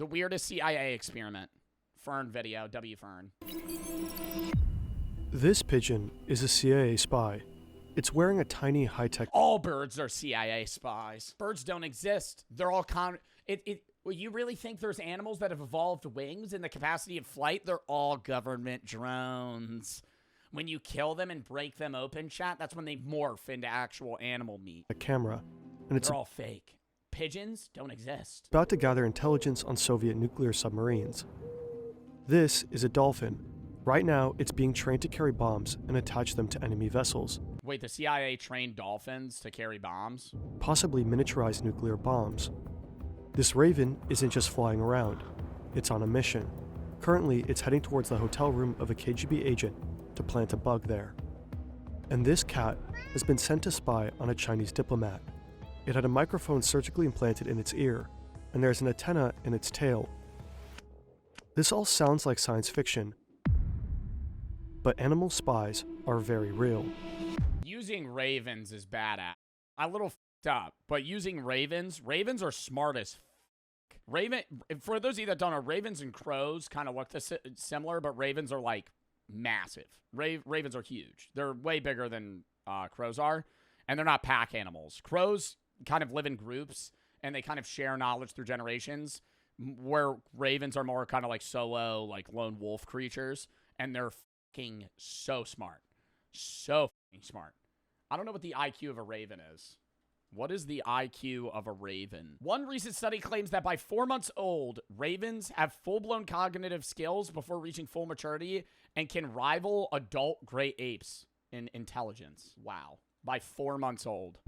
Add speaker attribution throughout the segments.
Speaker 1: The weirdest CIA experiment. Fern video, W Fern.
Speaker 2: This pigeon is a CIA spy. It's wearing a tiny high-tech...
Speaker 1: All birds are CIA spies. Birds don't exist. They're all well, you really think there's animals that have evolved wings and the capacity of flight? They're all government drones. When you kill them and break them open, chat, that's when they morph into actual animal meat.
Speaker 2: A camera, and it's
Speaker 1: They're all fake. Pigeons don't exist.
Speaker 2: about to gather intelligence on Soviet nuclear submarines. This is a dolphin. Right now, it's being trained to carry bombs and attach them to enemy vessels.
Speaker 1: Wait, the CIA trained dolphins to carry bombs?
Speaker 2: Possibly miniaturized nuclear bombs. This raven isn't just flying around. It's on a mission. Currently, it's heading towards the hotel room of a KGB agent to plant a bug there. And this cat has been sent to spy on a Chinese diplomat. It had a microphone surgically implanted in its ear, and there's an antenna in its tail. This all sounds like science fiction, but animal spies are very real.
Speaker 1: Using ravens is badass. A little f***ed up, but using ravens are smart as f***. For those of you that don't know, ravens and crows kind of look similar, but ravens are like massive. Ravens are huge. They're way bigger than crows are, and they're not pack animals. Crows kind of live in groups, and they kind of share knowledge through generations, where ravens are more kind of like solo, like lone wolf creatures, and they're fucking so smart. So fucking smart. I don't know what the IQ of a raven is. What is the IQ of a raven? One recent study claims that by 4 months old, ravens have full-blown cognitive skills before reaching full maturity and can rival adult gray apes in intelligence. Wow. By 4 months old.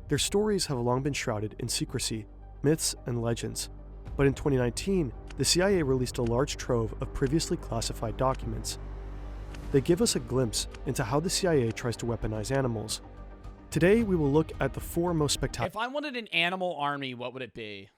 Speaker 2: Their stories have long been shrouded in secrecy, myths, and legends. But in 2019, the CIA released a large trove of previously classified documents. They give us a glimpse into how the CIA tries to weaponize animals. Today, we will look at the 4 most spectacular...
Speaker 1: If I wanted an animal army, what would it be?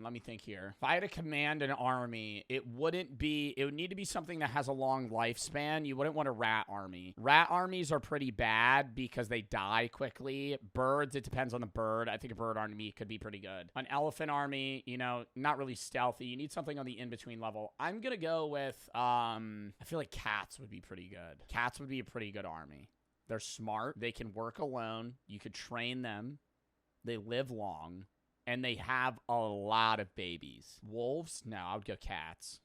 Speaker 1: Let me think here. If I had to command an army, it would need to be something that has a long lifespan. You wouldn't want a rat army. Rat armies are pretty bad because they die quickly. Birds, it depends on the bird. I think a bird army could be pretty good. An elephant army, you know, not really stealthy. You need something on the in-between level. I'm gonna go with, I feel like cats would be pretty good. Cats would be a pretty good army. They're smart. They can work alone. You could train them. They live long. And they have a lot of babies. Wolves? No, I would go cats.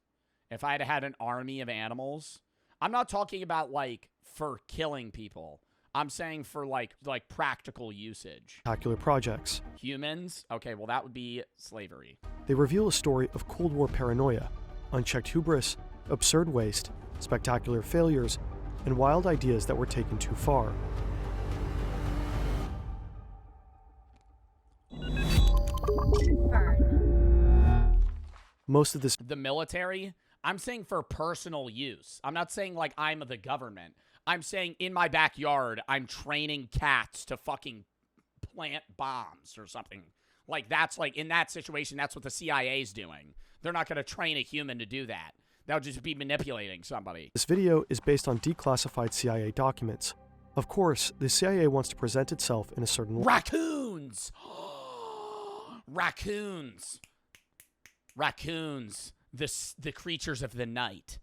Speaker 1: If I had an army of animals, I'm not talking about, like, for killing people. I'm saying for, like practical usage.
Speaker 2: Spectacular projects.
Speaker 1: Humans? Okay, well, that would be slavery.
Speaker 2: They reveal a story of Cold War paranoia, unchecked hubris, absurd waste, spectacular failures, and wild ideas that were taken too far. Most of this...
Speaker 1: The military, I'm saying for personal use. I'm not saying like I'm the government. I'm saying in my backyard, I'm training cats to fucking plant bombs or something. Like that's like, in that situation, that's what the CIA is doing. They're not going to train a human to do that. That would just be manipulating somebody.
Speaker 2: This video is based on declassified CIA documents. Of course, the CIA wants to present itself in a certain way.
Speaker 1: Raccoons! Raccoons. Raccoons. The creatures of the night.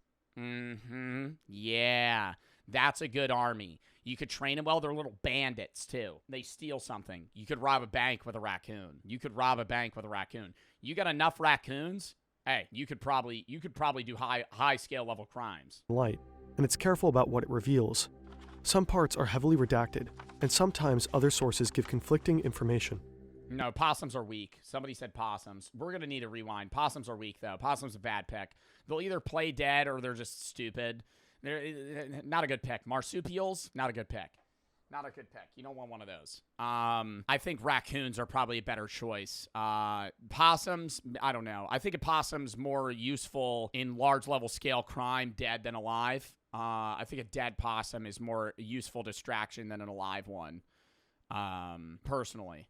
Speaker 1: Yeah. That's a good army. You could train them well. They're little bandits, too. They steal something. You could rob a bank with a raccoon. You could rob a bank with a raccoon. You got enough raccoons... Hey, you could probably do high scale level crimes.
Speaker 2: Light, and it's careful about what it reveals. Some parts are heavily redacted, and sometimes other sources give conflicting information.
Speaker 1: No, possums are weak. Somebody said possums. We're gonna need a rewind. Possums are weak though. Possums a bad pick. They'll either play dead or they're just stupid. They're not a good pick. Marsupials, not a good pick. Not a good pick. You don't want one of those. I think raccoons are probably a better choice. Possums, I don't know. I think a possum's more useful in large level scale crime, dead than alive. I think a dead possum is more useful distraction than an alive one. Personally.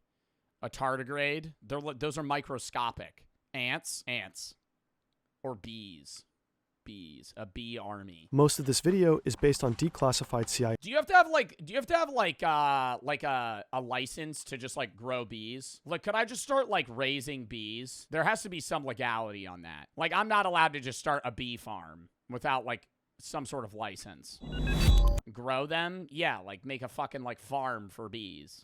Speaker 1: A tardigrade, those are microscopic. Ants. Or bees. bees, a bee army.
Speaker 2: Most of this video is based on declassified CIA.
Speaker 1: Do you have to have a license to just like grow bees? Like, could I just start like raising bees? There has to be some legality on that. Like, I'm not allowed to just start a bee farm without like some sort of license. Grow them? Yeah, like make a fucking like farm for bees.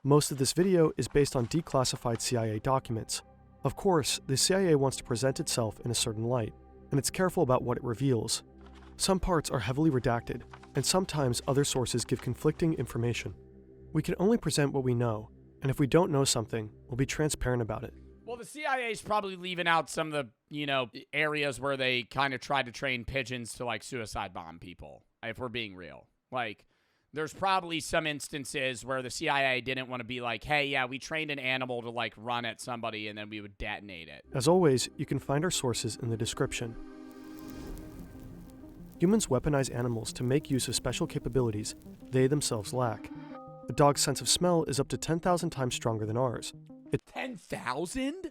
Speaker 2: Most of this video is based on declassified CIA documents. Of course, the CIA wants to present itself in a certain light, and it's careful about what it reveals. Some parts are heavily redacted, and sometimes other sources give conflicting information. We can only present what we know, and if we don't know something, we'll be transparent about it.
Speaker 1: Well, the CIA is probably leaving out some of the, you know, areas where they kind of tried to train pigeons to, like, suicide bomb people, if we're being real. Like, there's probably some instances where the CIA didn't want to be like, hey, yeah, we trained an animal to, like, run at somebody and then we would detonate it.
Speaker 2: As always, you can find our sources in the description. Humans weaponize animals to make use of special capabilities they themselves lack. A dog's sense of smell is up to 10,000 times stronger than ours.
Speaker 1: 10,000?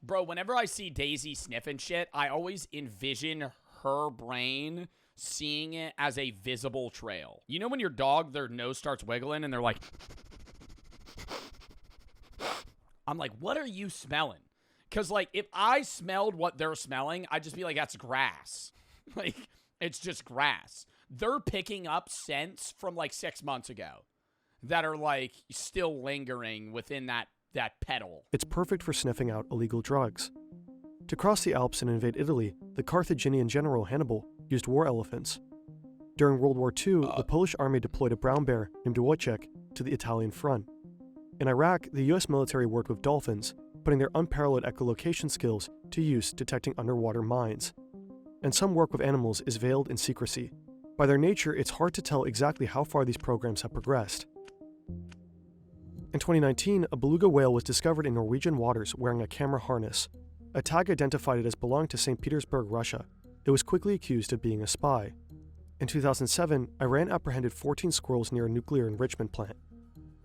Speaker 1: Bro, whenever I see Daisy sniffing shit, I always envision her brain seeing it as a visible trail. You know when your dog, their nose starts wiggling and they're like... I'm like, what are you smelling? Because, like, if I smelled what they're smelling, I'd just be like, that's grass. Like, it's just grass. They're picking up scents from, like, 6 months ago that are, like, still lingering within that petal.
Speaker 2: It's perfect for sniffing out illegal drugs. To cross the Alps and invade Italy, the Carthaginian general Hannibal used war elephants. During World War II, the Polish army deployed a brown bear named Wojciech to the Italian front. In Iraq, the US military worked with dolphins, putting their unparalleled echolocation skills to use detecting underwater mines. And some work with animals is veiled in secrecy. By their nature, it's hard to tell exactly how far these programs have progressed. In 2019, a beluga whale was discovered in Norwegian waters wearing a camera harness. A tag identified it as belonging to St. Petersburg, Russia. It was quickly accused of being a spy. In 2007, Iran apprehended 14 squirrels near a nuclear enrichment plant.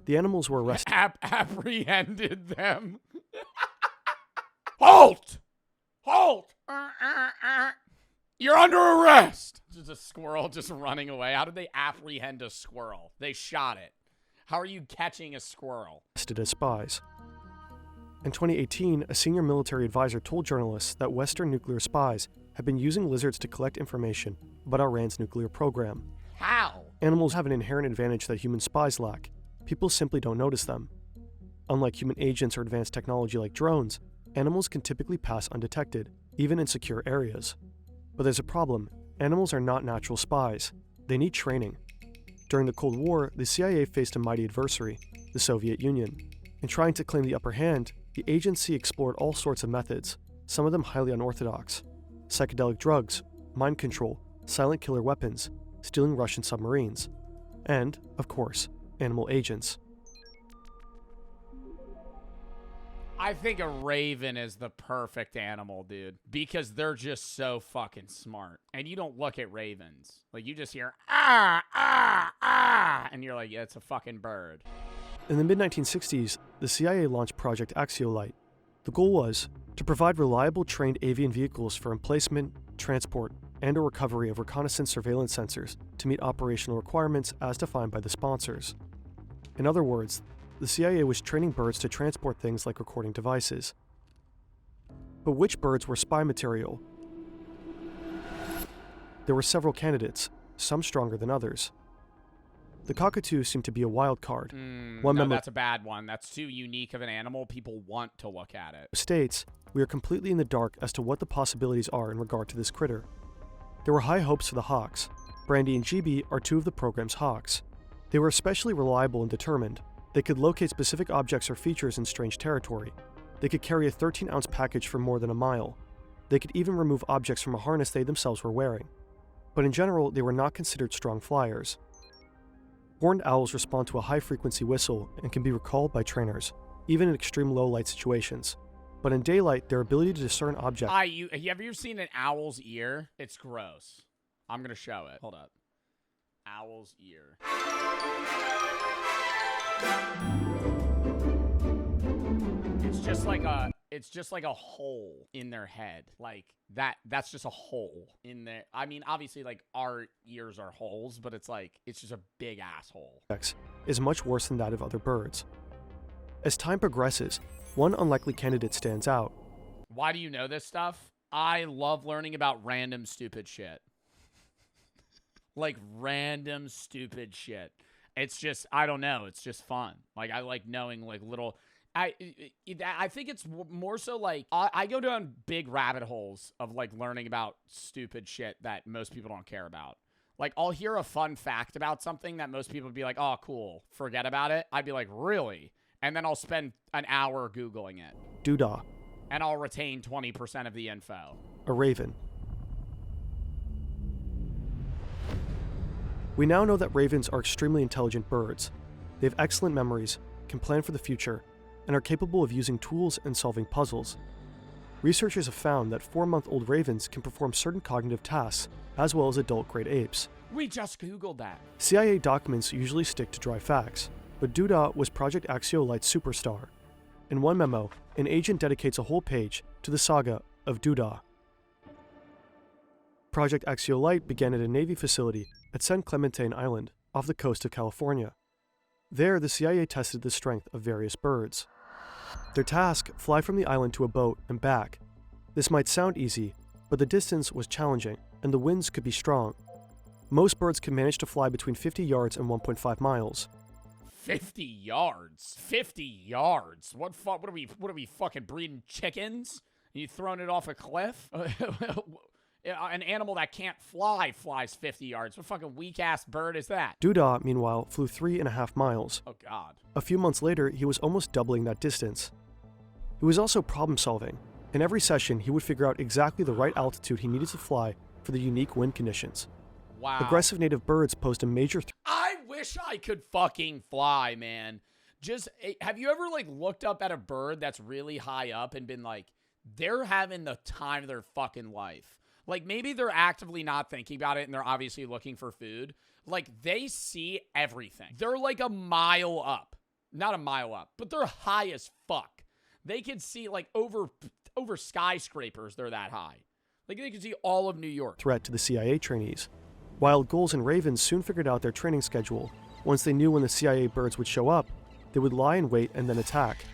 Speaker 2: The animals were arrested.
Speaker 1: Apprehended them. Halt! Halt! You're under arrest! Just a squirrel just running away. How did they apprehend a squirrel? They shot it. How are you catching a squirrel?
Speaker 2: Arrested as spies. In 2018, a senior military advisor told journalists that Western nuclear spies have been using lizards to collect information about Iran's nuclear program.
Speaker 1: How?
Speaker 2: Animals have an inherent advantage that human spies lack. People simply don't notice them. Unlike human agents or advanced technology like drones, animals can typically pass undetected, even in secure areas. But there's a problem. Animals are not natural spies. They need training. During the Cold War, the CIA faced a mighty adversary, the Soviet Union. In trying to claim the upper hand, the agency explored all sorts of methods, some of them highly unorthodox. Psychedelic drugs, mind control, silent killer weapons, stealing Russian submarines, and, of course, animal agents.
Speaker 1: I think a raven is the perfect animal, dude, because they're just so fucking smart. And you don't look at ravens. Like, you just hear, ah, ah, ah, and you're like, yeah, it's a fucking bird.
Speaker 2: In the mid-1960s, the CIA launched Project Axiolite. The goal was to provide reliable trained avian vehicles for emplacement, transport, and/or recovery of reconnaissance surveillance sensors to meet operational requirements as defined by the sponsors. In other words, the CIA was training birds to transport things like recording devices. But which birds were spy material? There were several candidates, some stronger than others. The cockatoo seemed to be a wild card.
Speaker 1: That's a bad one. That's too unique of an animal. People want to look at it.
Speaker 2: States, we are completely in the dark as to what the possibilities are in regard to this critter. There were high hopes for the hawks. Brandy and GB are two of the program's hawks. They were especially reliable and determined. They could locate specific objects or features in strange territory. They could carry a 13-ounce package for more than a mile. They could even remove objects from a harness they themselves were wearing. But in general, they were not considered strong flyers. Horned owls respond to a high-frequency whistle and can be recalled by trainers, even in extreme low-light situations. But in daylight, their ability to discern objects...
Speaker 1: Have you ever seen an owl's ear? It's gross. I'm gonna show it. Hold up. Owl's ear. It's just like a hole in their head. Like that's just a hole in there. I mean, obviously like our ears are holes, but it's just a big asshole.
Speaker 2: Is much worse than that of other birds. As time progresses, one unlikely candidate stands out.
Speaker 1: Why do you know this stuff? I love learning about random stupid shit. Like random stupid shit. It's just, I don't know. It's just fun. Like I like knowing like little, I think it's more so like I go down big rabbit holes of like learning about stupid shit that most people don't care about. Like I'll hear a fun fact about something that most people would be like, oh, cool, forget about it. I'd be like, really? And then I'll spend an hour Googling it.
Speaker 2: Doodah.
Speaker 1: And I'll retain 20% of the info.
Speaker 2: A raven. We now know that ravens are extremely intelligent birds. They have excellent memories, can plan for the future, and are capable of using tools and solving puzzles. Researchers have found that 4-month-old ravens can perform certain cognitive tasks, as well as adult great apes.
Speaker 1: We just Googled that.
Speaker 2: CIA documents usually stick to dry facts, but Doodah was Project Axiolite's superstar. In one memo, an agent dedicates a whole page to the saga of Doodah. Project Axiolite began at a Navy facility at San Clemente Island, off the coast of California. There, the CIA tested the strength of various birds. Their task: fly from the island to a boat and back. This might sound easy, but the distance was challenging, and the winds could be strong. Most birds can manage to fly between 50 yards and 1.5 miles.
Speaker 1: 50 yards? 50 yards? What are we fucking breeding chickens? Are you throwing it off a cliff? An animal that can't fly flies 50 yards. What fucking weak-ass bird is that?
Speaker 2: Doodah, meanwhile, flew 3.5 miles.
Speaker 1: Oh, God.
Speaker 2: A few months later, he was almost doubling that distance. He was also problem-solving. In every session, he would figure out exactly the right altitude he needed to fly for the unique wind conditions.
Speaker 1: Wow.
Speaker 2: Aggressive native birds posed a major
Speaker 1: I wish I could fucking fly, man. Just, have you ever, like, looked up at a bird that's really high up and been like, they're having the time of their fucking life? Like, maybe they're actively not thinking about it and they're obviously looking for food. Like, they see everything. They're like a mile up. Not a mile up, but they're high as fuck. They can see, like, over skyscrapers, they're that high. Like, they can see all of New York.
Speaker 2: Threat to the CIA trainees. Wild gulls and ravens soon figured out their training schedule. Once they knew when the CIA birds would show up, they would lie in wait and then attack.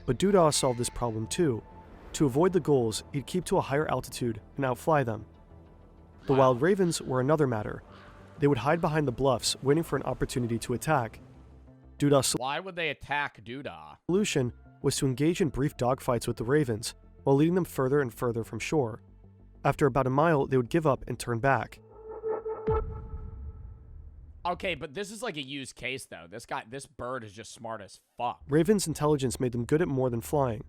Speaker 2: But Doodah solved this problem too. To avoid the gulls, he'd keep to a higher altitude and outfly them. The wild ravens were another matter. They would hide behind the bluffs, waiting for an opportunity to attack. Doodah's
Speaker 1: Why would they attack Doodah?
Speaker 2: solution was to engage in brief dogfights with the ravens, while leading them further and further from shore. After about a mile, they would give up and turn back.
Speaker 1: Okay, but this is like a used case, though. This bird is just smart as fuck.
Speaker 2: Ravens' intelligence made them good at more than flying.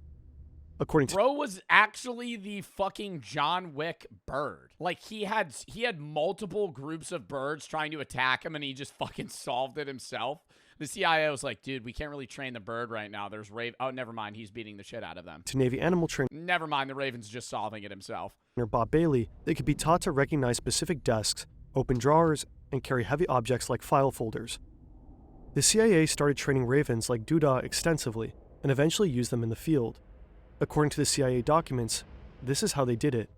Speaker 2: According to
Speaker 1: Bro was actually the fucking John Wick bird. Like, he had multiple groups of birds trying to attack him, and he just fucking solved it himself. The CIA was like, dude, we can't really train the bird right now. There's Oh, never mind. He's beating the shit out of them.
Speaker 2: to Navy animal trainer
Speaker 1: Never mind. The Raven's just solving it himself.
Speaker 2: Bob Bailey, they could be taught to recognize specific desks, open drawers, and carry heavy objects like file folders. The CIA started training ravens like Doodah extensively, and eventually used them in the field. According to the CIA documents, this is how they did it.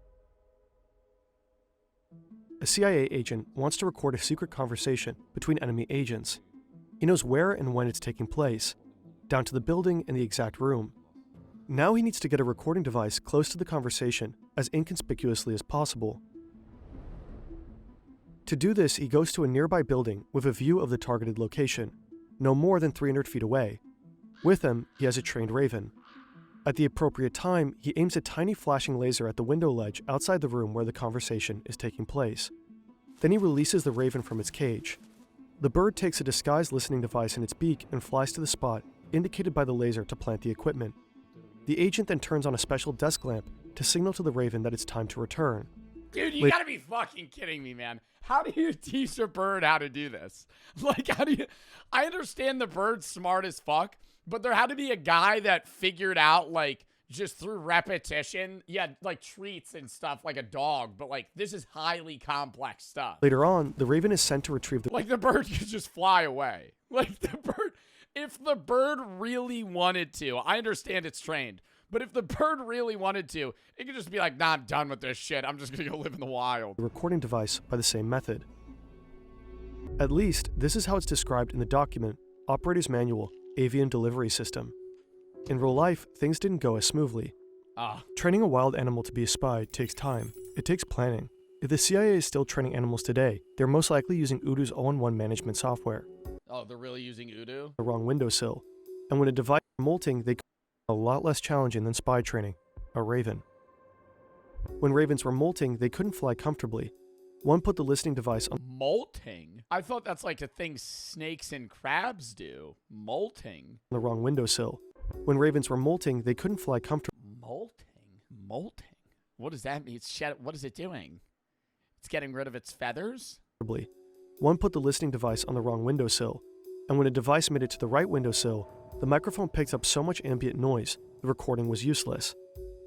Speaker 2: A CIA agent wants to record a secret conversation between enemy agents. He knows where and when it's taking place, down to the building and the exact room. Now he needs to get a recording device close to the conversation as inconspicuously as possible. To do this, he goes to a nearby building with a view of the targeted location, no more than 300 feet away. With him, he has a trained raven. At the appropriate time, he aims a tiny flashing laser at the window ledge outside the room where the conversation is taking place. Then he releases the raven from its cage. The bird takes a disguised listening device in its beak and flies to the spot indicated by the laser to plant the equipment. The agent then turns on a special desk lamp to signal to the raven that it's time to return.
Speaker 1: Dude, you gotta be fucking kidding me, man. How do you teach a bird how to do this? Like, I understand the bird's smart as fuck, but there had to be a guy that figured out, like, just through repetition, like treats and stuff like a dog, but like, this is highly complex stuff.
Speaker 2: Later on, the raven is sent to retrieve the
Speaker 1: Like, the bird could just fly away. Like, the bird, If the bird really wanted to, I understand it's trained, but if the bird really wanted to, it could just be like, nah, I'm done with this shit. I'm just gonna go live in the wild.
Speaker 2: The recording device by the same method. At least, this is how it's described in the document, Operator's Manual, Avian Delivery System. In real life, things didn't go as smoothly. Training a wild animal to be a spy takes time. It takes planning. If the CIA is still training animals today, they're most likely using Udo's all-in-one management software.
Speaker 1: Oh, they're really using Udo?
Speaker 2: The wrong windowsill. And when a device is molting, they a lot less challenging than spy training, a raven. When ravens were molting, they couldn't fly comfortably. One put the listening device on
Speaker 1: Molting? I thought that's like a thing snakes and crabs do. Molting?
Speaker 2: the wrong windowsill. When ravens were molting, they couldn't fly comfortably.
Speaker 1: Molting? Molting? What does that mean? What is it doing? It's getting rid of its feathers?
Speaker 2: One put the listening device on the wrong windowsill, and when a device made it to the right windowsill, the microphone picked up so much ambient noise, the recording was useless.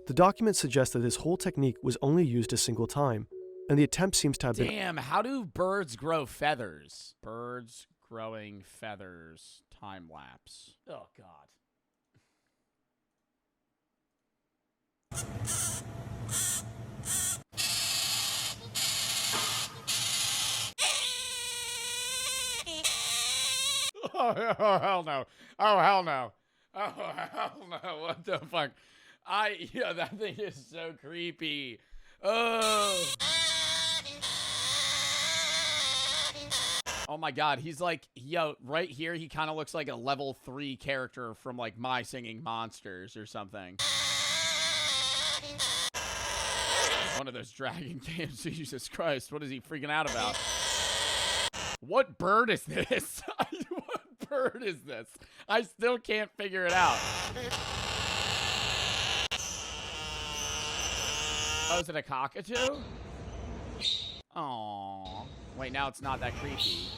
Speaker 2: The document suggests that this whole technique was only used a single time, and the attempt seems to have been—
Speaker 1: Damn, how do birds grow feathers? Birds growing feathers. Time lapse. Oh, God. Oh, hell no. Oh, hell no. Oh, hell no. What the fuck? Yeah, that thing is so creepy. Oh. Oh my God. He's like, yo, right here, he kind of looks like a level 3 character from like My Singing Monsters or something. One of those dragon games. Jesus Christ. What is he freaking out about? What bird is this? What bird is this? I still can't figure it out. Oh, is it a cockatoo? Aww. Wait, now it's not that creepy.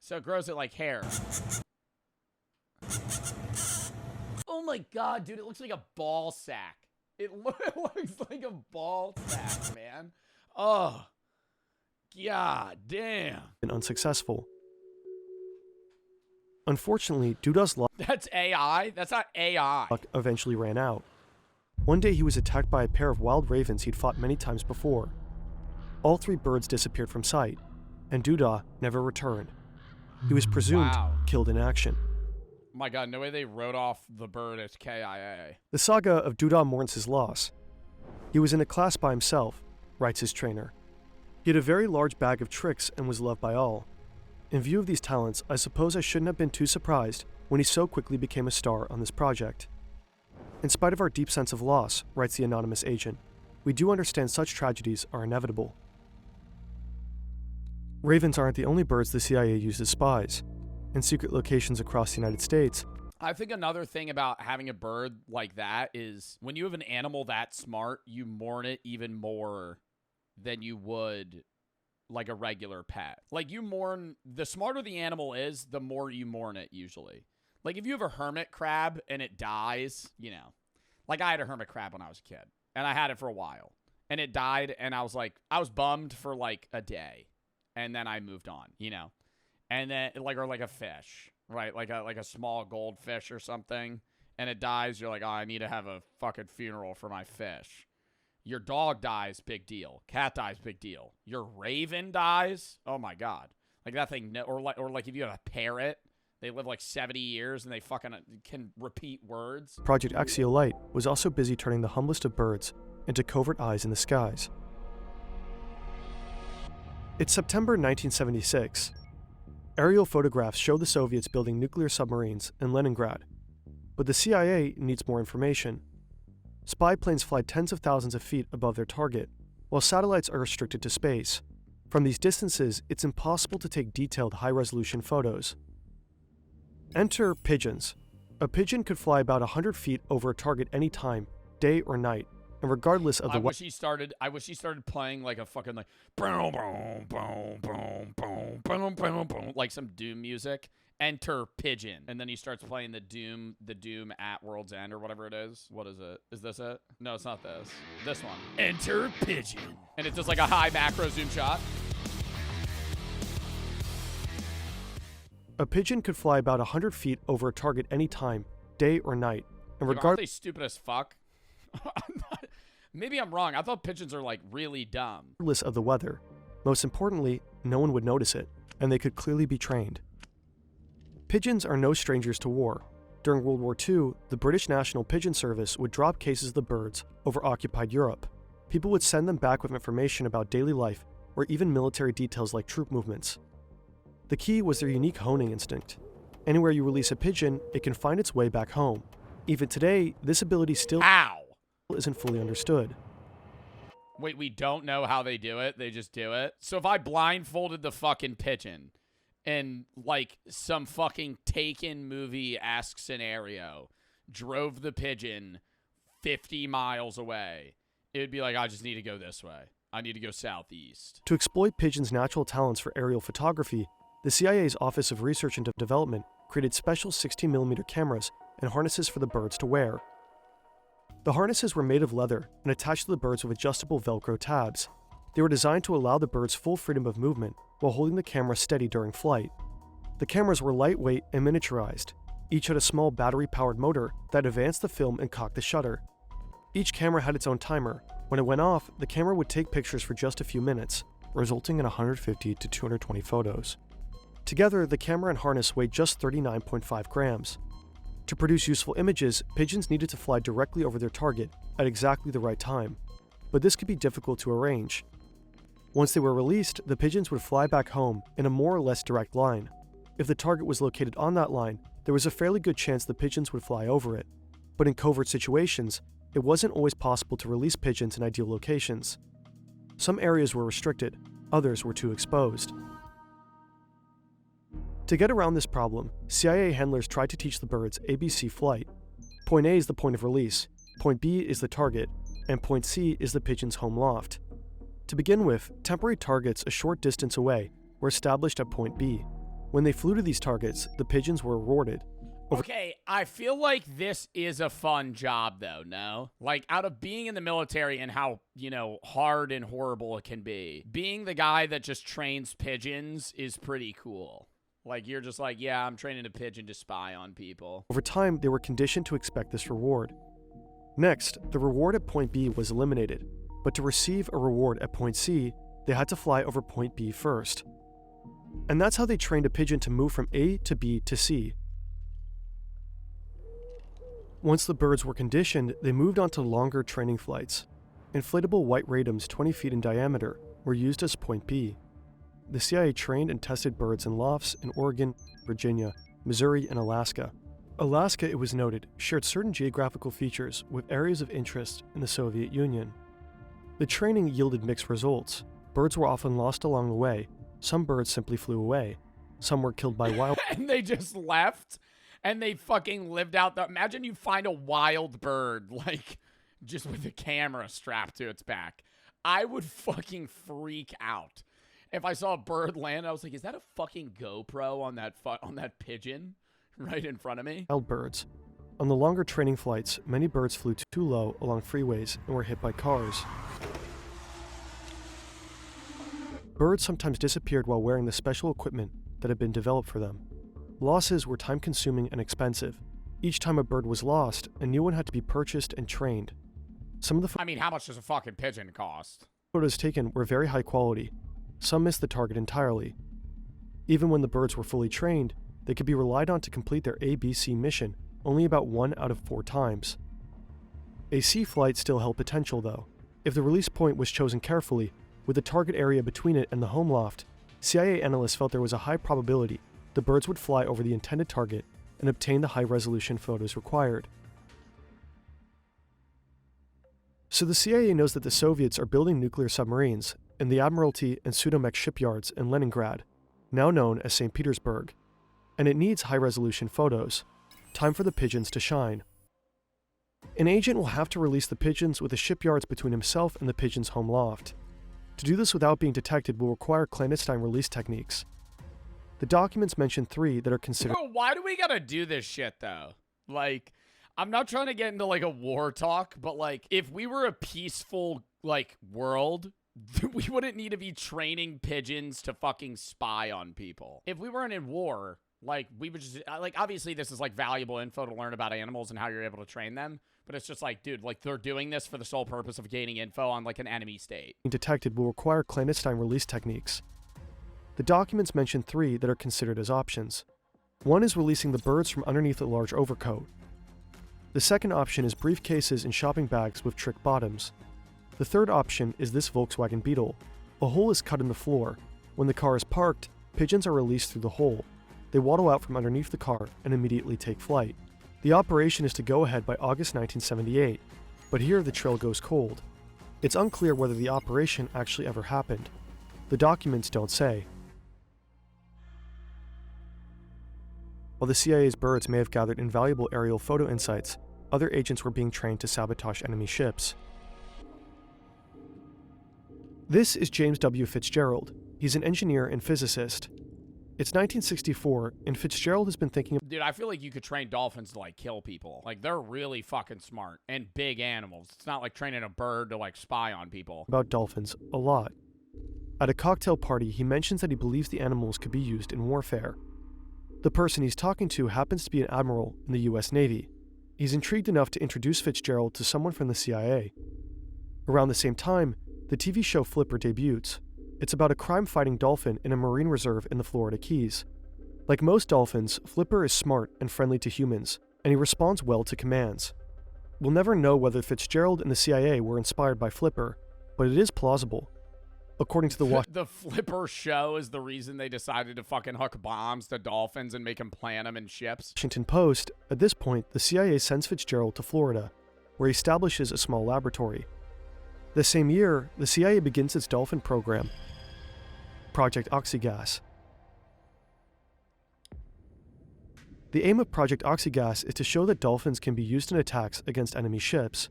Speaker 1: So it grows it like hair. Oh my God, dude, it looks like a ball sack. It looks like a ball sack, man. Oh. God damn.
Speaker 2: and unsuccessful. Unfortunately, Duda's luck
Speaker 1: That's AI? That's not AI.
Speaker 2: eventually ran out. One day he was attacked by a pair of wild ravens he'd fought many times before. All 3 birds disappeared from sight, and Duda never returned. He was presumed killed in action.
Speaker 1: Oh my God, no way they wrote off the bird as C.I.A.
Speaker 2: The saga of Duda mourns his loss. He was in a class by himself, writes his trainer. He had a very large bag of tricks and was loved by all. In view of these talents, I suppose I shouldn't have been too surprised when he so quickly became a star on this project. In spite of our deep sense of loss, writes the anonymous agent, we do understand such tragedies are inevitable. Ravens aren't the only birds the CIA used as spies. In secret locations across the United States,
Speaker 1: I think another thing about having a bird like that is when you have an animal that smart, you mourn it even more than you would like a regular pet. Like you mourn, the smarter the animal is, the more you mourn it usually. Like if you have a hermit crab and it dies, you know, like I had a hermit crab when I was a kid and I had it for a while and it died and I was bummed for like a day and then I moved on, you know, and then or like a fish, right? Like a small goldfish or something and it dies. You're like, oh, I need to have a fucking funeral for my fish. Your dog dies, big deal. Cat dies, big deal. Your raven dies, oh my God. Like that thing, or like if you have a parrot, they live like 70 years and they fucking can repeat words.
Speaker 2: Project Axial Light was also busy turning the humblest of birds into covert eyes in the skies. It's September 1976. Aerial photographs show the Soviets building nuclear submarines in Leningrad, but the CIA needs more information. Spy planes fly tens of thousands of feet above their target, while satellites are restricted to space. From these distances, it's impossible to take detailed high-resolution photos. Enter pigeons. A pigeon could fly about 100 feet over a target any time, day or night, and regardless of the
Speaker 1: I wish he started playing like a fucking like boom boom boom boom boom boom boom boom like some Doom music. Enter pigeon, and then he starts playing the Doom at World's End or whatever it is. What is it? Is this it? No, it's not this. This one. Enter pigeon, and it's just like a high macro zoom shot.
Speaker 2: A pigeon could fly about 100 feet over a target any time, day or night, and
Speaker 1: Aren't they stupid as fuck? Maybe I'm wrong. I thought pigeons are like really dumb.
Speaker 2: regardless of the weather. Most importantly, no one would notice it, and they could clearly be trained. Pigeons are no strangers to war. During World War II, the British National Pigeon Service would drop cases of the birds over occupied Europe. People would send them back with information about daily life or even military details like troop movements. The key was their unique honing instinct. Anywhere you release a pigeon, it can find its way back home. Even today, this ability still isn't fully understood.
Speaker 1: Wait, we don't know how they do it? They just do it? So if I blindfolded the fucking pigeon and, like, some fucking Taken movie-esque scenario drove the pigeon 50 miles away, it would be like, I just need to go this way. I need to go southeast.
Speaker 2: To exploit pigeons' natural talents for aerial photography, the CIA's Office of Research and Development created special 16mm cameras and harnesses for the birds to wear. The harnesses were made of leather and attached to the birds with adjustable Velcro tabs. They were designed to allow the birds full freedom of movement while holding the camera steady during flight. The cameras were lightweight and miniaturized. Each had a small battery-powered motor that advanced the film and cocked the shutter. Each camera had its own timer. When it went off, the camera would take pictures for just a few minutes, resulting in 150 to 220 photos. Together, the camera and harness weighed just 39.5 grams. To produce useful images, pigeons needed to fly directly over their target at exactly the right time, but this could be difficult to arrange. Once they were released, the pigeons would fly back home in a more or less direct line. If the target was located on that line, there was a fairly good chance the pigeons would fly over it. But in covert situations, it wasn't always possible to release pigeons in ideal locations. Some areas were restricted, others were too exposed. To get around this problem, CIA handlers tried to teach the birds ABC flight. Point A is the point of release, point B is the target, and point C is the pigeon's home loft. To begin with, temporary targets a short distance away were established at point B. When they flew to these targets, the pigeons were rewarded.
Speaker 1: Okay, I feel like this is a fun job, though, no? Like, out of being in the military and how, hard and horrible it can be, being the guy that just trains pigeons is pretty cool. Like, you're just like, yeah, I'm training a pigeon to spy on people.
Speaker 2: Over time, they were conditioned to expect this reward. Next, the reward at point B was eliminated, but to receive a reward at point C, they had to fly over point B first. And that's how they trained a pigeon to move from A to B to C. Once the birds were conditioned, they moved on to longer training flights. Inflatable white radomes 20 feet in diameter were used as point B. The CIA trained and tested birds in lofts in Oregon, Virginia, Missouri, and Alaska. Alaska, it was noted, shared certain geographical features with areas of interest in the Soviet Union. The training yielded mixed results. Birds were often lost along the way. Some birds simply flew away. Some were killed by wild...
Speaker 1: And they just left? And they fucking lived out the... Imagine you find a wild bird, like, just with a camera strapped to its back. I would fucking freak out. If I saw a bird land, I was like, is that a fucking GoPro on that pigeon right in front of me?
Speaker 2: Wild birds. On the longer training flights, many birds flew too low along freeways and were hit by cars. Birds sometimes disappeared while wearing the special equipment that had been developed for them. Losses were time-consuming and expensive. Each time a bird was lost, a new one had to be purchased and trained. Some of the
Speaker 1: how much does a fucking pigeon cost?
Speaker 2: Photos taken were very high quality. Some missed the target entirely. Even when the birds were fully trained, they could be relied on to complete their ABC mission only about 1 out of 4 times. A C flight still held potential, though. If the release point was chosen carefully, with the target area between it and the home loft, CIA analysts felt there was a high probability the birds would fly over the intended target and obtain the high-resolution photos required. So the CIA knows that the Soviets are building nuclear submarines in the Admiralty and Sudomek shipyards in Leningrad, now known as St. Petersburg, and it needs high-resolution photos. Time for the pigeons to shine. An agent will have to release the pigeons with the shipyards between himself and the pigeon's home loft. To do this without being detected will require clandestine release techniques. The documents mention 3 that are considered...
Speaker 1: Bro, why do we gotta do this shit, though? Like, I'm not trying to get into, like, a war talk, but, like, if we were a peaceful, like, world, we wouldn't need to be training pigeons to fucking spy on people. If we weren't in war, Like, we would just, like, obviously this is, like, valuable info to learn about animals and how you're able to train them. But it's just like, dude, like, they're doing this for the sole purpose of gaining info on, like, an enemy state.
Speaker 2: Detected will require clandestine release techniques. The documents mention 3 that are considered as options. One is releasing the birds from underneath a large overcoat. The second option is briefcases and shopping bags with trick bottoms. The third option is this Volkswagen Beetle. A hole is cut in the floor. When the car is parked, pigeons are released through the hole. They waddle out from underneath the car and immediately take flight. The operation is to go ahead by August 1978, but here the trail goes cold. It's unclear whether the operation actually ever happened. The documents don't say. While the CIA's birds may have gathered invaluable aerial photo insights, other agents were being trained to sabotage enemy ships. This is James W. Fitzgerald. He's an engineer and physicist. It's 1964, and Fitzgerald has been thinking
Speaker 1: Dude, I feel like you could train dolphins to, like, kill people. Like, they're really fucking smart and big animals. It's not like training a bird to, like, spy on people.
Speaker 2: about dolphins a lot. At a cocktail party, he mentions that he believes the animals could be used in warfare. The person he's talking to happens to be an admiral in the US Navy. He's intrigued enough to introduce Fitzgerald to someone from the CIA. Around the same time, the TV show Flipper debuts. It's about a crime-fighting dolphin in a marine reserve in the Florida Keys. Like most dolphins, Flipper is smart and friendly to humans, and he responds well to commands. We'll never know whether Fitzgerald and the CIA were inspired by Flipper, but it is plausible. According to the
Speaker 1: The Flipper show is the reason they decided to fucking hook bombs to dolphins and make them plant them in ships.
Speaker 2: Washington Post, at this point, the CIA sends Fitzgerald to Florida, where he establishes a small laboratory. The same year, the CIA begins its dolphin program, Project Oxygas. The aim of Project Oxygas is to show that dolphins can be used in attacks against enemy ships.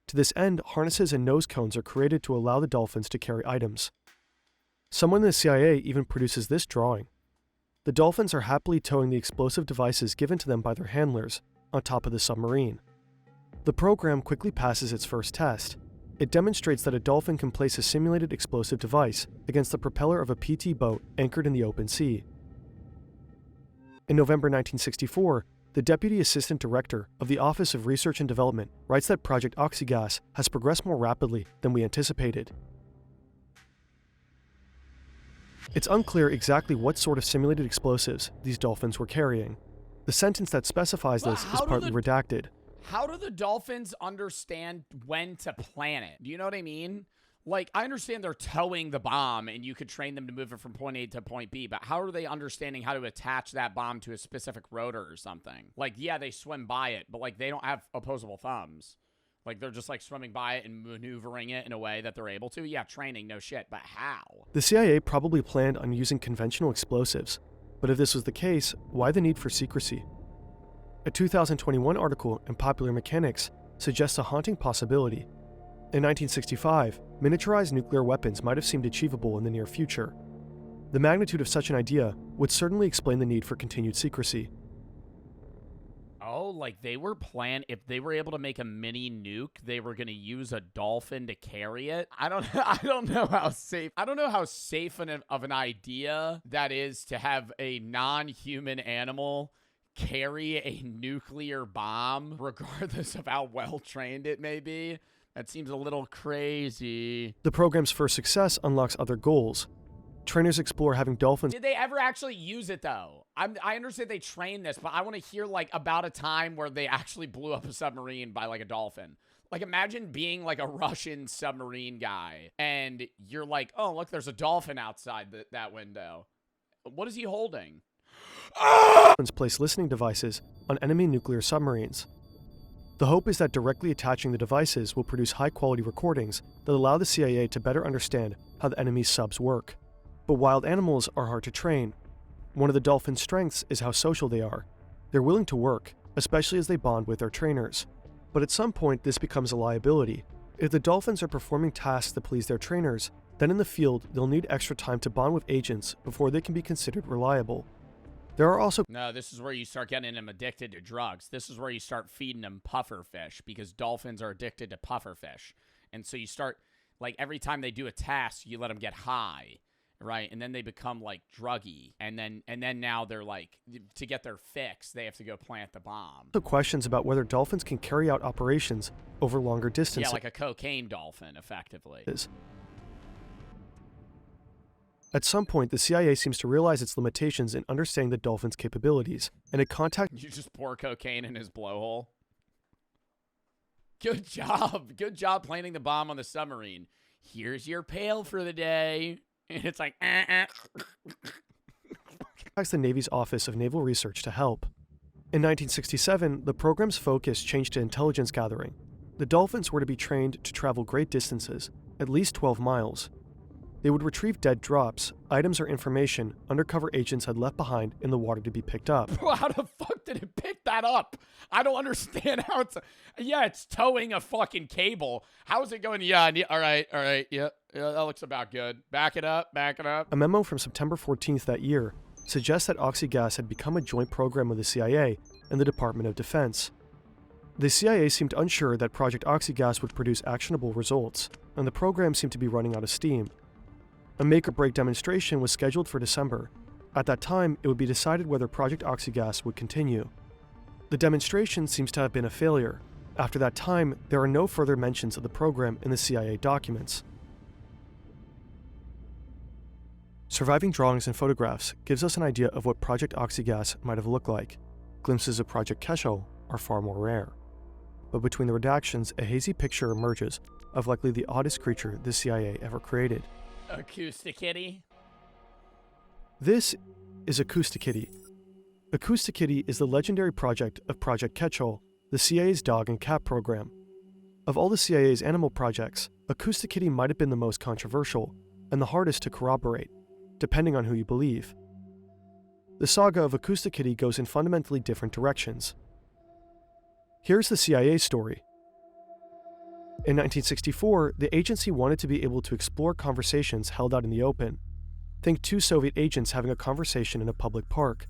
Speaker 2: To this end, harnesses and nose cones are created to allow the dolphins to carry items. Someone in the CIA even produces this drawing. The dolphins are happily towing the explosive devices given to them by their handlers on top of the submarine. The program quickly passes its first test. It demonstrates that a dolphin can place a simulated explosive device against the propeller of a PT boat anchored in the open sea. In November 1964, the Deputy Assistant Director of the Office of Research and Development writes that Project Oxygas has progressed more rapidly than we anticipated. It's unclear exactly what sort of simulated explosives these dolphins were carrying. The sentence that specifies this is partly redacted.
Speaker 1: How do the dolphins understand when to plant it? Do you know what I mean? Like, I understand they're towing the bomb and you could train them to move it from point A to point B, but how are they understanding how to attach that bomb to a specific rotor or something? Like, yeah, they swim by it, but, like, they don't have opposable thumbs. Like, they're just, like, swimming by it and maneuvering it in a way that they're able to. Yeah, training, no shit, but how?
Speaker 2: The CIA probably planned on using conventional explosives, but if this was the case, why the need for secrecy? A 2021 article in Popular Mechanics suggests a haunting possibility. In 1965, miniaturized nuclear weapons might have seemed achievable in the near future. The magnitude of such an idea would certainly explain the need for continued secrecy.
Speaker 1: Oh, like they were if they were able to make a mini nuke, they were going to use a dolphin to carry it. I don't know how safe of an idea that is to have a non-human animal carry a nuclear bomb, regardless of how well trained it may be. That seems a little crazy.
Speaker 2: The program's first success unlocks other goals. Trainers explore having dolphins.
Speaker 1: Did they ever actually use it, though? I understand they trained this, but I want to hear, like, about a time where they actually blew up a submarine by, like, a dolphin. Like, imagine being, like, a Russian submarine guy, and you're like, oh, look, there's a dolphin outside that window. What is he holding?
Speaker 2: Dolphins place listening devices on enemy nuclear submarines. The hope is that directly attaching the devices will produce high-quality recordings that allow the CIA to better understand how the enemy's subs work. But wild animals are hard to train. One of the dolphins' strengths is how social they are. They're willing to work, especially as they bond with their trainers. But at some point, this becomes a liability. If the dolphins are performing tasks that please their trainers, then in the field, they'll need extra time to bond with agents before they can be considered reliable. There are also...
Speaker 1: No, this is where you start getting them addicted to drugs. This is where you start feeding them puffer fish, because dolphins are addicted to puffer fish. And so you start, like, every time they do a task, you let them get high. right? And then they become like druggy, and then now they're like, to get their fix, they have to go plant the bomb.
Speaker 2: So questions about whether dolphins can carry out operations over longer distances.
Speaker 1: Yeah, like a cocaine dolphin, effectively.
Speaker 2: At some point, the CIA seems to realize its limitations in understanding the dolphin's capabilities, and it contacts.
Speaker 1: You just pour cocaine in his blowhole. Good job. Good job planting the bomb on the submarine. Here's your pail for the day. And it's like,
Speaker 2: Contacts the Navy's Office of Naval Research to help. In 1967, the program's focus changed to intelligence gathering. The dolphins were to be trained to travel great distances, at least 12 miles. They would retrieve dead drops, items or information undercover agents had left behind in the water to be picked up.
Speaker 1: How the fuck did it pick that up? I don't understand how it's... Yeah, it's towing a fucking cable. How is it going? Yeah, all right, yeah, that looks about good. Back it up.
Speaker 2: A memo from September 14th that year suggests that oxygas had become a joint program of the CIA and the Department of Defense. The CIA seemed unsure that Project Oxygas would produce actionable results, and the program seemed to be running out of steam. A make-or-break demonstration was scheduled for December. At that time, it would be decided whether Project Oxygas would continue. The demonstration seems to have been a failure. After that time, there are no further mentions of the program in the CIA documents. Surviving drawings and photographs gives us an idea of what Project Oxygas might have looked like. Glimpses of Project Kesho are far more rare. But between the redactions, a hazy picture emerges of likely the oddest creature the CIA ever created.
Speaker 1: Acousticity.
Speaker 2: This is Acousticity. Acousticity is the legendary project of Project Ketchel, the CIA's dog and cat program. Of all the CIA's animal projects, Acousticity might have been the most controversial and the hardest to corroborate, depending on who you believe. The saga of Acousticity goes in fundamentally different directions. Here's the CIA story. In 1964, the agency wanted to be able to explore conversations held out in the open. Think two Soviet agents having a conversation in a public park.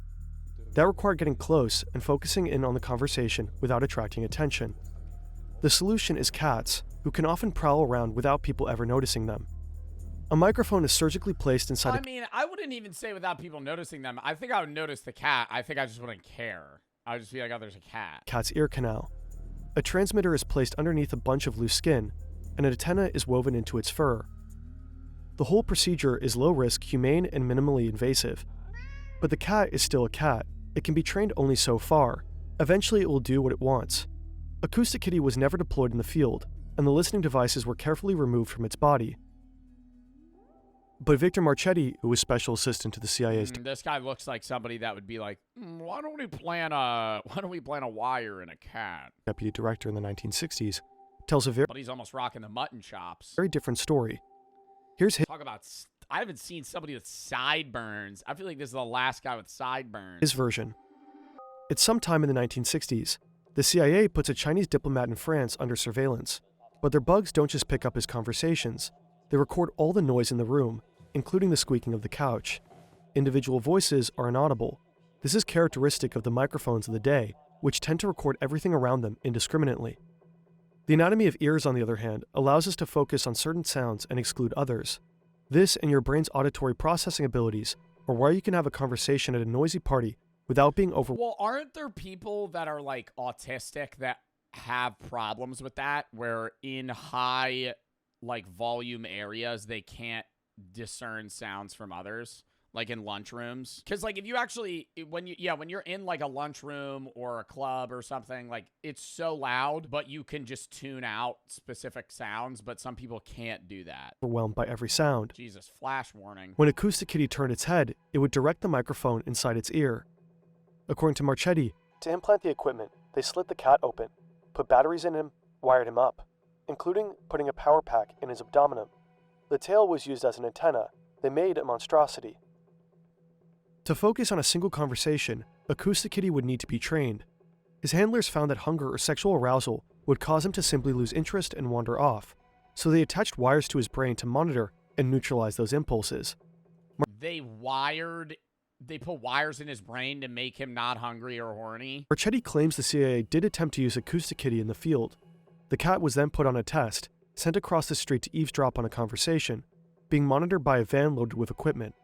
Speaker 2: That required getting close and focusing in on the conversation without attracting attention. The solution is cats, who can often prowl around without people ever noticing them. A microphone is surgically placed inside
Speaker 1: I wouldn't even say without people noticing them. I think I would notice the cat. I think I just wouldn't care. I would just be like, oh, there's a cat.
Speaker 2: Cat's ear canal. A transmitter is placed underneath a bunch of loose skin, and an antenna is woven into its fur. The whole procedure is low risk, humane, and minimally invasive. But the cat is still a cat. It can be trained only so far. Eventually, it will do what it wants. Acousticity was never deployed in the field, and the listening devices were carefully removed from its body. But Victor Marchetti, who was special assistant to the CIA's
Speaker 1: this guy looks like somebody that would be like, why don't we plant a wire in a cat?
Speaker 2: Deputy director in the 1960s, tells a very
Speaker 1: But he's almost rocking the mutton chops.
Speaker 2: different story. Here's his
Speaker 1: Talk about, I haven't seen somebody with sideburns. I feel like this is the last guy with sideburns.
Speaker 2: his version. It's sometime in the 1960s. The CIA puts a Chinese diplomat in France under surveillance, but their bugs don't just pick up his conversations. They record all the noise in the room, including the squeaking of the couch. Individual voices are inaudible. This is characteristic of the microphones of the day, which tend to record everything around them indiscriminately. The anatomy of ears, on the other hand, allows us to focus on certain sounds and exclude others. This and your brain's auditory processing abilities are why you can have a conversation at a noisy party without being overwhelmed.
Speaker 1: Well, aren't there people that are like autistic that have problems with that, where in high like volume areas they can't discern sounds from others, like in lunchrooms? Because like if you actually when you're in like a lunchroom or a club or something, like it's so loud, but you can just tune out specific sounds, but some people can't do that.
Speaker 2: Overwhelmed by every sound.
Speaker 1: Jesus, flash warning.
Speaker 2: When Acousticity turned its head, it would direct the microphone inside its ear. According to Marchetti, to implant the equipment, they slit the cat open, put batteries in him, wired him up, including putting a power pack in his abdomen. The tail was used as an antenna. They made a monstrosity. To focus on a single conversation, Acousticity would need to be trained. His handlers found that hunger or sexual arousal would cause him to simply lose interest and wander off, so they attached wires to his brain to monitor and neutralize those impulses.
Speaker 1: They put wires in his brain to make him not hungry or horny.
Speaker 2: Marchetti claims the CIA did attempt to use Acousticity in the field. The cat was then put on a test, sent across the street to eavesdrop on a conversation. being monitored by a van loaded with equipment.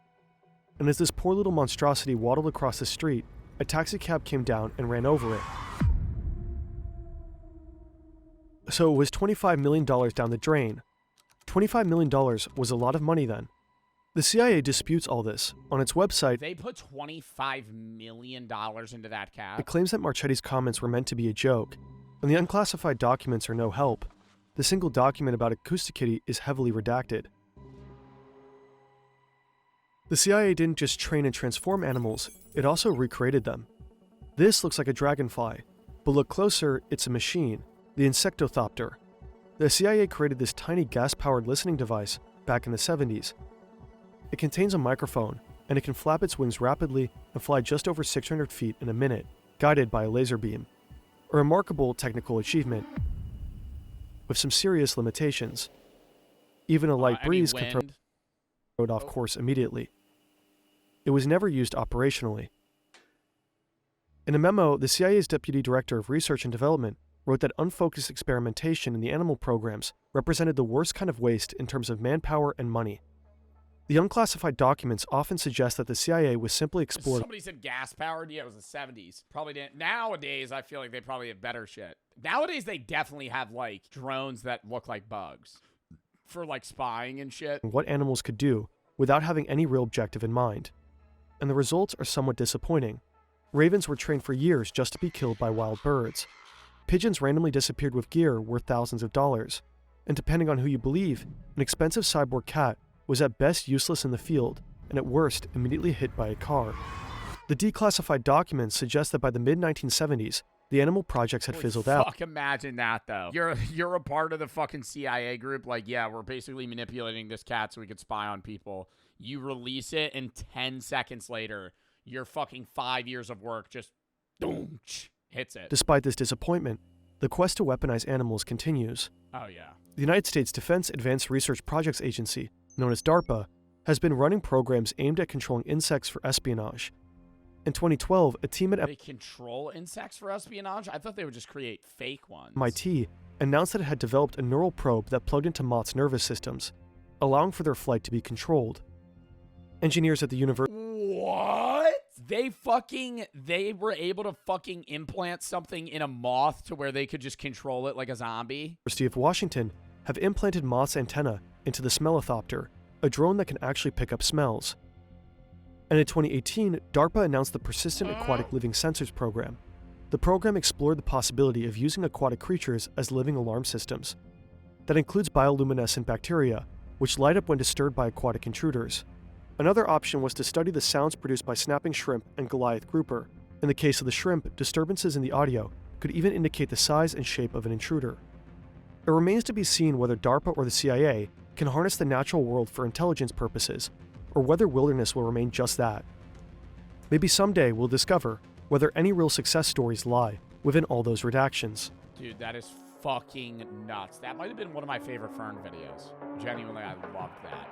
Speaker 2: And as this poor little monstrosity waddled across the street, a taxicab came down and ran over it. So it was $25 million down the drain. $25 million was a lot of money then. The CIA disputes all this. On its website,
Speaker 1: They put $25 million into that cab.
Speaker 2: it claims that Marchetti's comments were meant to be a joke, and the unclassified documents are no help. The single document about Acousticity is heavily redacted. The CIA didn't just train and transform animals, it also recreated them. This looks like a dragonfly, but look closer, it's a machine, the Insectothopter. The CIA created this tiny gas-powered listening device back in the 70s. It contains a microphone, and it can flap its wings rapidly and fly just over 600 feet in a minute, guided by a laser beam. A remarkable technical achievement, with some serious limitations. Even a light breeze can throw the road off course immediately. It was never used operationally. In a memo, the CIA's Deputy Director of Research and Development wrote that unfocused experimentation in the animal programs represented the worst kind of waste in terms of manpower and money. The unclassified documents often suggest that the CIA was simply exploring.
Speaker 1: Somebody said gas-powered? Yeah, it was the 70s. Probably didn't. Nowadays, I feel like they probably have better shit. Nowadays, they definitely have, like, drones that look like bugs for, like, spying and shit.
Speaker 2: What animals could do without having any real objective in mind. And the results are somewhat disappointing. Ravens were trained for years just to be killed by wild birds. Pigeons randomly disappeared with gear worth thousands of dollars. And depending on who you believe, an expensive cyborg cat was at best useless in the field, and at worst immediately hit by a car. The declassified documents suggest that by the mid-1970s, the animal projects had fizzled out.
Speaker 1: Fuck, imagine that, though. You're a part of the fucking CIA group. Like, yeah, we're basically manipulating this cat so we could spy on people. You release it, and 10 seconds later, your fucking 5 years of work just boom, hits it.
Speaker 2: Despite this disappointment, the quest to weaponize animals continues.
Speaker 1: Oh, yeah.
Speaker 2: The United States Defense Advanced Research Projects Agency, known as DARPA, has been running programs aimed at controlling insects for espionage. In 2012, a team at
Speaker 1: They control insects for espionage? I thought they would just create fake ones.
Speaker 2: MIT announced that it had developed a neural probe that plugged into moths' nervous systems, allowing for their flight to be controlled. Engineers at the
Speaker 1: What? They were able to fucking implant something in a moth to where they could just control it like a zombie?
Speaker 2: University of Washington have implanted moths' antenna into the Smellithopter, a drone that can actually pick up smells. And in 2018, DARPA announced the Persistent Aquatic Living Sensors program. The program explored the possibility of using aquatic creatures as living alarm systems. That includes bioluminescent bacteria, which light up when disturbed by aquatic intruders. Another option was to study the sounds produced by snapping shrimp and Goliath grouper. In the case of the shrimp, disturbances in the audio could even indicate the size and shape of an intruder. It remains to be seen whether DARPA or the CIA can harness the natural world for intelligence purposes, or whether wilderness will remain just that. Maybe someday we'll discover whether any real success stories lie within all those redactions.
Speaker 1: Dude, that is fucking nuts. That might have been one of my favorite Fern videos. Genuinely, I loved that.